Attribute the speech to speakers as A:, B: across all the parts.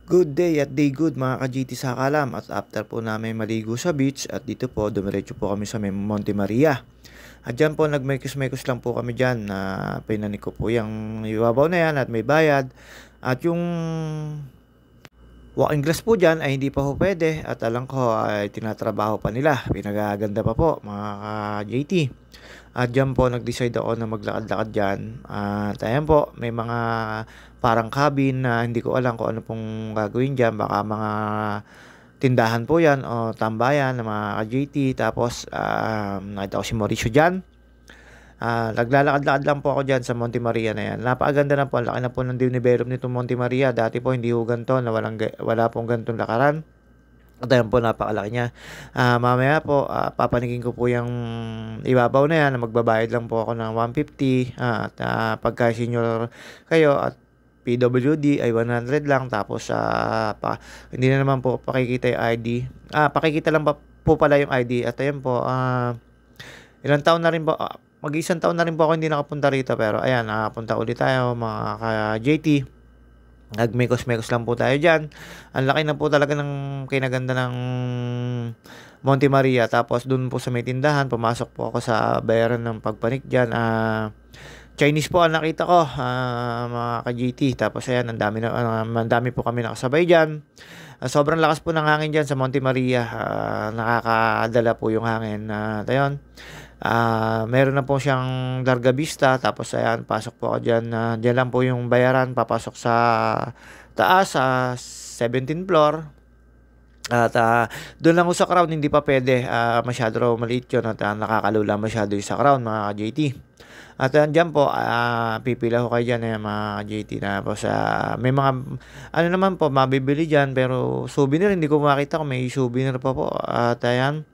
A: Good day at day good mga ka-GT sa Kalam, at after po namin maligo sa beach at dito po dumiretso po kami sa may Monte Maria. At dyan po nagmekos-mekos lang po kami dyan na pinanik ko po yung ibabaw na yan at may bayad. At yung walking glass po dyan ay hindi pa po pwede at alam ko ay tinatrabaho pa nila. Pinagaganda pa po mga ka-JT. At dyan po nag-decide ako na maglakad-lakad dyan. At ayan po, may mga parang cabin na hindi ko alam kung ano pong gagawin dyan. Baka mga tindahan po yan o tambayan ng mga ka-JT. Tapos nakita ko si Mauricio dyan. Naglalakad-lakad lang po ako dyan sa Monte Maria na yan. Napakaganda na po. Ang laki na po ng dinevelop nitong Monte Maria. Dati po hindi po ganito na wala pong ganitong lakaran. At ayan po, napakalaki niya. Mamaya po, papanigin ko po yung ibabaw na yan. Magbabayad lang po ako ng 150. At pagka senior kayo at PWD ay 100 lang. Tapos hindi na naman po pakikita yung ID. Pakikita lang po pala yung ID. At ayan po, ilang taon na rin po. Mag-isang taon na rin po ako hindi nakapunta rito. Pero ayan, nakapunta ulit tayo mga ka-JT. Nagmekos-mekos lang po tayo dyan. Ang laki na po talaga ng kinaganda ng Monte Maria. Tapos dun po sa may tindahan, pumasok po ako sa bayaran ng pagpanik dyan. Chinese po ang nakita ko, mga ka-GT. Tapos ayan, ang dami po kami nakasabay dyan. Sobrang lakas po ng hangin dyan sa Monte Maria. Nakakadala po yung hangin. Ayun. Meron na po siyang Larga Vista. Tapos ayan, pasok po ako dyan. Dyan lang po yung bayaran. Papasok sa taas, sa 17th floor. At doon lang po sa crown, hindi pa pwede. Masyado raw maliit yun at nakakalula masyado yung sa crown, mga ka-JT. At dyan po, pipila ko kayo dyan mga ka-JT. Tapos may mga, ano naman po, mabibili dyan. Pero souvenir, hindi ko makita kung may souvenir pa po. At ayan,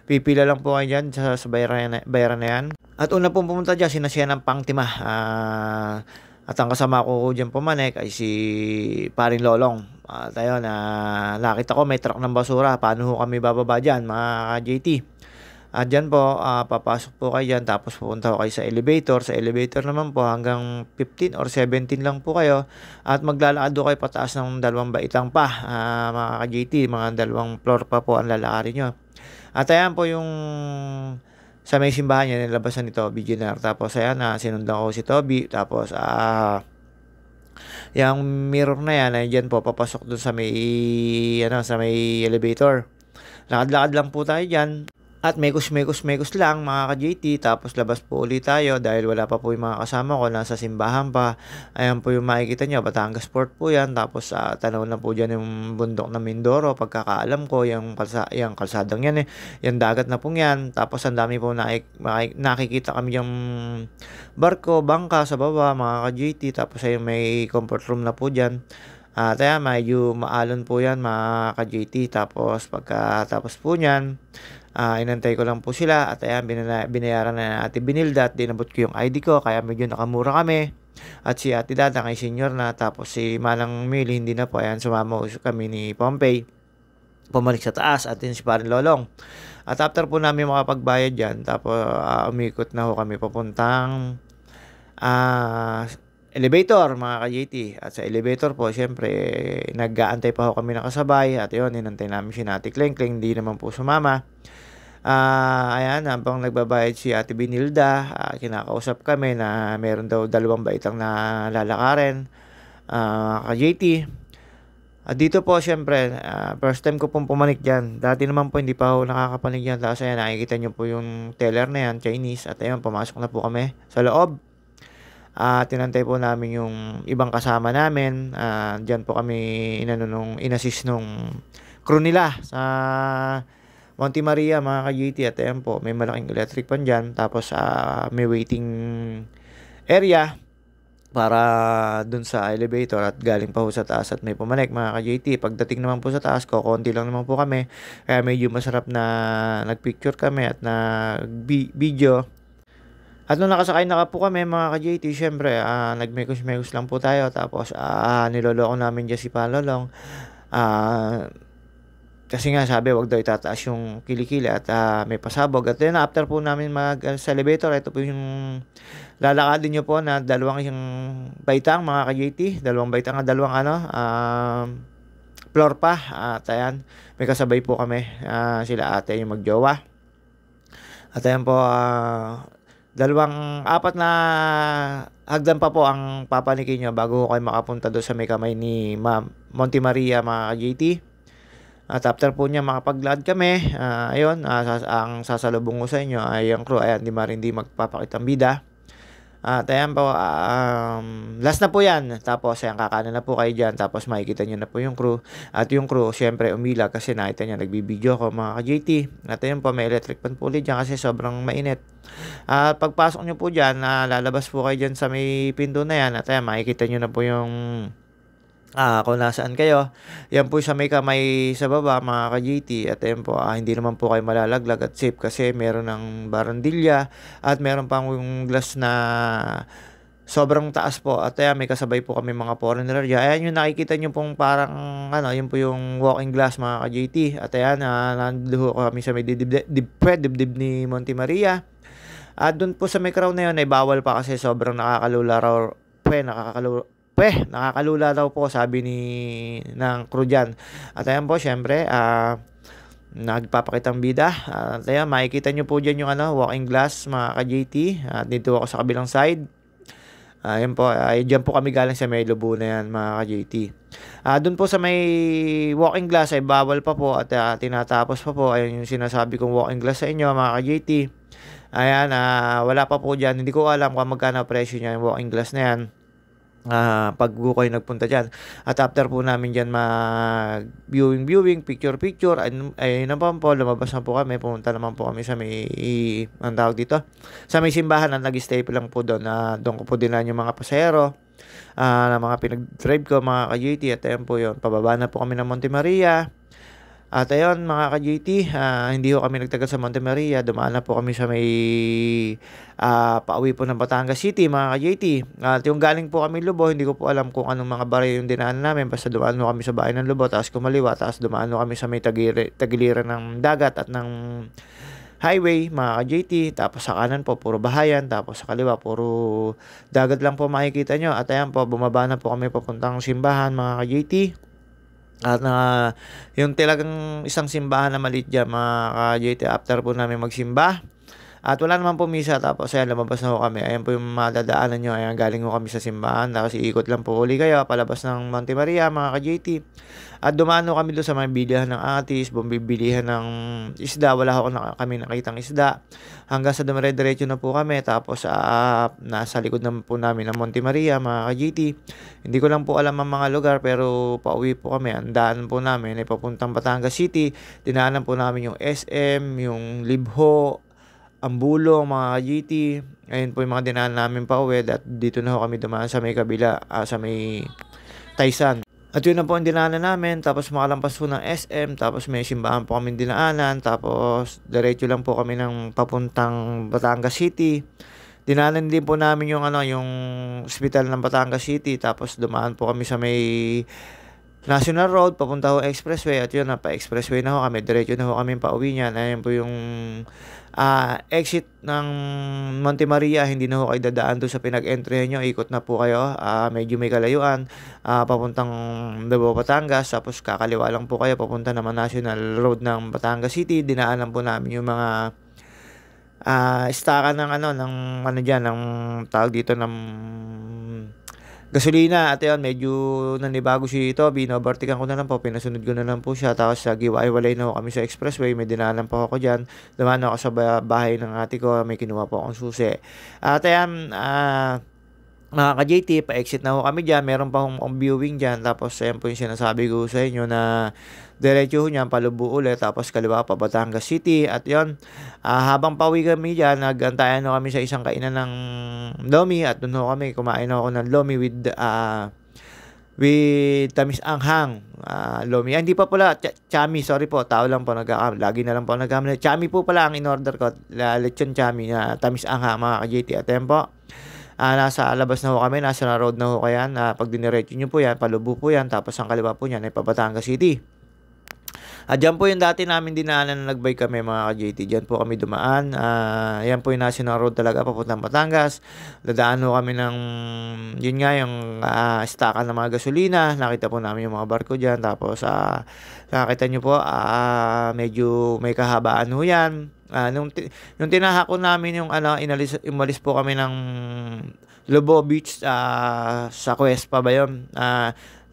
A: pipila lang po kayo dyan sa bayaran na yan. At una pong pumunta dyan, sinasya ng Pangtima. At ang kasama ko dyan pumanek ay si Paring Lolong. At ayun, nakita ko may truck ng basura. Paano ho kami bababa dyan, mga JT? At dyan po, papasok po kayo dyan. Tapos pupunta ko kayo sa elevator. Sa elevator naman po, hanggang 15 or 17 lang po kayo. At maglalakad do kayo pataas ng 2 baitang pa, mga JT. Mga 2 floor pa po ang lalakarin nyo. At ayan po yung sa may simbahan niya, nilabasan ni Toby Jr. Tapos ayan, sinundan ko si Toby. Tapos yung mirror na yan, dyan po, papasok dun sa may, sa may elevator. Lakad-lakad lang po tayo dyan. At mekos lang mga ka-JT. Tapos labas po ulit tayo dahil wala pa po yung mga kasama ko. Nasa simbahan pa. Ayan po yung makikita nyo. Batangas Port po yan. Tapos tanaw na po dyan yung bundok ng Mindoro. Pagkakaalam ko, yung kalsadang yan yung dagat na po yan. Tapos ang dami po nakikita kami yung barko, bangka sa baba mga ka-JT. Tapos ayun, may comfort room na po dyan. At ayan, medyo maalon po yan mga ka-JT. Tapos pagkatapos po nyan, inantay ko lang po sila at ayan, binayaran na Ate Binilda at dinabot ko yung ID ko kaya medyo nakamura kami. At si Ate Dada kay senior na, tapos si Manang Mili hindi na po. Ayan, sumama kami ni Pompey pumalik sa taas at yun si Parin Lolong. At after po namin makapagbayad dyan, tapos umikot na ho kami papuntang elevator mga ka-JT. At sa elevator po, syempre nag-aantay pa ho kami nakasabay. At yun, inantay namin si Nati Kleng-Kleng, hindi naman po sumama. Ayan, habang nagbabayad si Ate Binilda, kinakausap kami na meron daw 2 baitang na lalakarin, ka-JT. At dito po, syempre, first time ko pong pumanik dyan. Dati naman po, hindi pa ako nakakapanig dyan. Tapos ayan, nakikita nyo po yung teller na yan, Chinese. At ayan, pumasok na po kami sa loob. Tinantay po namin yung ibang kasama namin. Dyan po kami inassist nung crew nila sa Monte Maria mga ka-GT. At ayan po, may malaking electric pan dyan. Tapos may waiting area para dun sa elevator at galing pa po sa taas at may pumanik mga ka-JT. Pagdating naman po sa taas ko, konti lang naman po kami. Kaya medyo masarap na nagpicture kami at nag-video. At nung nakasakay na po kami mga ka-JT, syempre, nagmekos-mekos lang po tayo. Tapos, niloloko namin dyan si Palolong. Kasi nga sabi, wag daw itataas yung kilikili at may pasabog. At then, after po namin sa elevator, ito po yung lalakadin nyo po na 2 yung baitang mga ka-JT. 2 baitang na 2 floor pa at ayan, may kasabay po kami, sila ate yung magjowa. At ayan po, apat na hagdan pa po ang papanikin nyo bago kayo makapunta doon sa may kamay ni Monte Maria mga ka-JT. At after po niya makapag-glad kami, ayun, ang sasalubong ko sa inyo ay ang crew. Ayan, hindi magpapakitang bida. At ayan po, last na po yan. Tapos ayan, kakanan na po kayo dyan. Tapos makikita nyo na po yung crew. At yung crew, syempre umila kasi nakita niya, nagbibideo ko mga ka-JT. At ayan po, may electric fan po ulit dyan kasi sobrang mainit. At pagpasok nyo po dyan, lalabas po kayo dyan sa may pinto na yan. At ayan, makikita nyo na po yung kung nasaan kayo. Yan po sa may kamay sa baba mga ka-JT. At ayan po, hindi naman po kayo malalaglag at safe kasi meron ng barandilya at meron pang yung glass na sobrang taas po. At ayan, may kasabay po kami mga foreigner dyan. Ayan yung nakikita nyo pong parang yun po yung walking glass mga ka-JT. At ayan, nanduho kami sa may dibdib ni Monte Maria. At dun po sa may crown na yun ay bawal pa kasi sobrang nakakalula daw po sabi ng crew dyan. At ayan po, syempre, nagpapakitang bida. At ayan, makikita nyo po dyan yung walking glass mga ka-JT. At dito ako sa kabilang side. Ayan po, dyan po kami galing sa may lubo na yan mga ka-JT. Doon po sa may walking glass ay bawal pa po at tinatapos pa po. Ayun yung sinasabi kong walking glass sa inyo mga ka-JT. Ayan, wala pa po dyan. Hindi ko alam kung magkano presyo niya yung walking glass na yan. Pag kayo nagpunta dyan. At after po namin dyan viewing, picture, ay naman po, lumabas na po kami, pumunta naman po kami sa may, ang tawag dito, sa may simbahan na nag-stay po lang po doon, doon ko po dinan yung mga pasahero, na mga pinag-drive ko, mga ka-JT, at ayun po yun, pababa na po kami ng Monte Maria. At ayun mga ka-JT, hindi ko kami nagtagal sa Monte Maria, dumaan na po kami sa may pauwi po ng Batangas City mga ka-JT. At yung galing po kami Lubo, hindi ko po alam kung anong mga baray yung dinaan namin, basta dumaan mo kami sa bahay ng Lubo, tapos kumaliwa, tapos dumaan mo kami sa may tagiliran ng dagat at ng highway mga ka-JT, tapos sa kanan po puro bahayan, tapos sa kaliwa puro dagat lang po makikita nyo. At ayan po, bumaba na po kami papuntang simbahan mga ka-JT. At yung talagang isang simbahan na maliit dyan mga ka-JT, after po namin magsimba at wala naman po misa, tapos ayan, lumabas na po kami. Ayan po yung madadaanan nyo, ayan, galing po kami sa simbahan kasi ikot lang po uli kayo palabas ng Monte Maria mga ka-JT. At dumaan kami doon sa mga bilihan ng atis, bumbibilihan ng isda, wala kami nakitang isda, hanggang sa dumire-diretso na po kami. Tapos nasa likod na po namin ng Monte Maria mga ka-JT. Hindi ko lang po alam ang mga lugar, pero pauwi po kami. Ang daan po namin ay papuntang Batangas City. Dinaanan po namin yung SM, yung Libho, ang Bulong mga ka-JT. Ayun po yung mga dinaanan namin pa uwi. At dito na kami dumaan sa may kabila, sa may Taysan. At yun na po ang dinaanan namin. Tapos makalampas po ng SM. Tapos may simbahan po kami dinaanan. Tapos diretso lang po kami ng papuntang Batangas City. Dinaanan din po namin yung yung hospital ng Batangas City. Tapos dumaan po kami sa may National Road, papunta ho Expressway. At yun, pa-Expressway na ho kami. Diretso na ho kami pauwi niyan. Ayan po yung exit ng Monte Maria. Hindi na ho kayo dadaan doon sa pinag-entry nyo. Ikot na po kayo. Medyo may kalayuan. Papuntang Davao, Batangas. Tapos kakaliwa lang po kayo. Papunta naman National Road ng Batangas City. Dinaanan po namin yung mga staka ng ng tawag dito ng gasolina. At yun, medyo nanibago si Toby, nabartikan ko na lang po, pinasunod ko na lang po siya. Tapos giwa-iwalay na ho kami sa expressway, may dinaanan pa ako dyan. Dumaan ako sa bahay ng ate ko, may kinuha po akong susi. At ayan, mga ka-JT, pa-exit na ho kami dyan, meron pa akong viewing dyan. Tapos ayan po yung sinasabi ko sa inyo na diretso ho niyan, palubo ulit, tapos kaliwa pa Batangas City. At yon, habang pauwi kami dyan, nagantayan ho kami sa isang kainan ng lomi. At doon ho kami, kumain ako ng lomi with tamis anghang. Lomi, hindi pa pala, chami, sorry po, tao lang po, lagi na lang po nagkamali. Chami po pala ang in-order ko, lechon chami, tamis anghang mga ka-JT. At yan po, nasa labas na ho kami, nasa road na ho kayan. Pag diniretso nyo po yan, palubo po yan, tapos ang kaliwa po yan ay pa Batangas City. Diyan po yung dati namin dinaanan na nag-bike kami mga ka-JT, diyan po kami dumaan. Yan po yung National Road talaga papuntang Batangas. Dadaan ho kami ng, yun nga yung stockan ng mga gasolina. Nakita po namin yung mga barko diyan. Tapos nakita nyo po, medyo may kahabaan ho yan. Nung tinahak ko namin yung umalis po kami ng Lobo Beach sa Cuespa ba yun?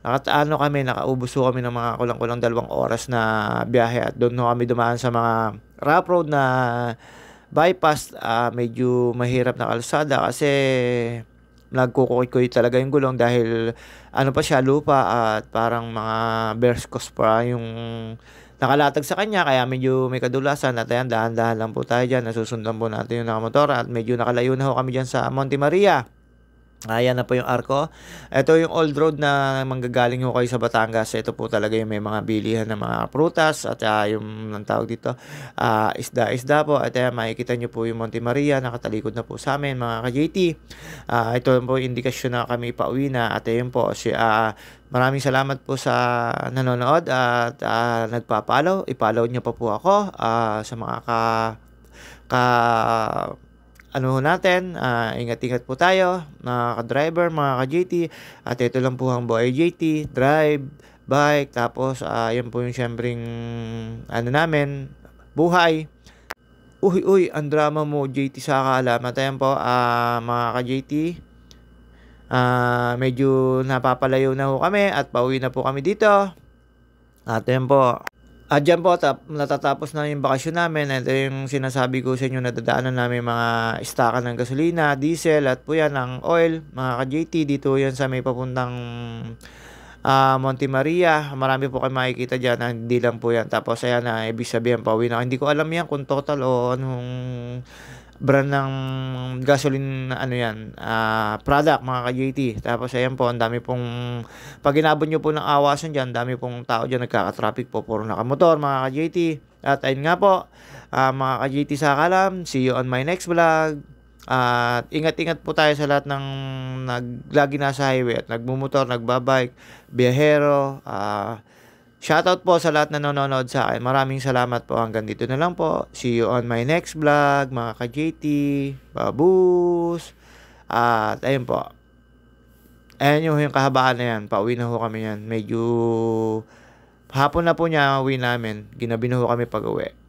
A: Nakaubos ho kami ng mga kulang-kulang 2 oras na biyahe at doon ho kami dumaan sa mga rough road na bypass. Medyo mahirap na kalsada kasi nagkukukoy talaga yung gulong dahil pa siya, lupa at parang mga Berscos pa yung nakalatag sa kanya kaya medyo may kadulasan at ayan, dahan-dahan lang po tayo dyan. Nasusundan po natin yung nakamotor at medyo nakalayo na ho kami dyan sa Monte Maria. Ayan na po yung arko. Ito yung old road na manggagaling ho kayo sa Batangas. Ito po talaga yung may mga bilihan ng mga prutas at yung ang tawag dito, isda po. At makikita nyo po yung Monte Maria. Nakatalikod na po sa amin mga ka-JT. Ito po yung indikasyon na kami pauwi na. At ayun po, maraming salamat po sa nanonood at nagpa-follow. I-follow nyo pa po ako sa mga natin, ingat-ingat po tayo, mga ka-driver, mga ka-JT. At ito lang po ang Boy JT, drive, bike, tapos yan po yung syembreng namin, buhay. Uy, ang drama mo, JT sa kaalamat. Ayan po, mga ka-JT, medyo napapalayo na ho kami at pauwi na po kami dito. At yan po. Diyan po, natatapos na yung bakasyon namin. Ito yung sinasabi ko sa inyo na dadaanan namin mga istakan ng gasolina, diesel at po yan ang oil. Mga ka-JT, dito yan sa may papuntang Monte Maria. Marami po kayo makikita dyan na hindi lang po yan. Tapos ayan na, ibig sabihin pauwi na. Hindi ko alam yan kung total o anong brand ng gasoline product mga ka-JT. Tapos ayan po, ang dami pong pag inabot nyo po ng awasan dyan, dami pong tao dyan nagkaka-traffic po, puro nakamotor mga ka-JT. At ayun nga po, mga ka-JT sa kalam, see you on my next vlog. At ingat-ingat po tayo sa lahat ng lagi nasa highway at nagmumotor, nagbabike, biyahero. Shoutout po sa lahat na nanonood sa akin. Maraming salamat po. Hanggang dito na lang po. See you on my next vlog, mga ka-JT. Babus. At ayun po. Ayan yung kahabaan na yan. Pauwi na ho kami yan. Medyo hapon na po niya uwi namin. Ginabi na ho kami pag uwi.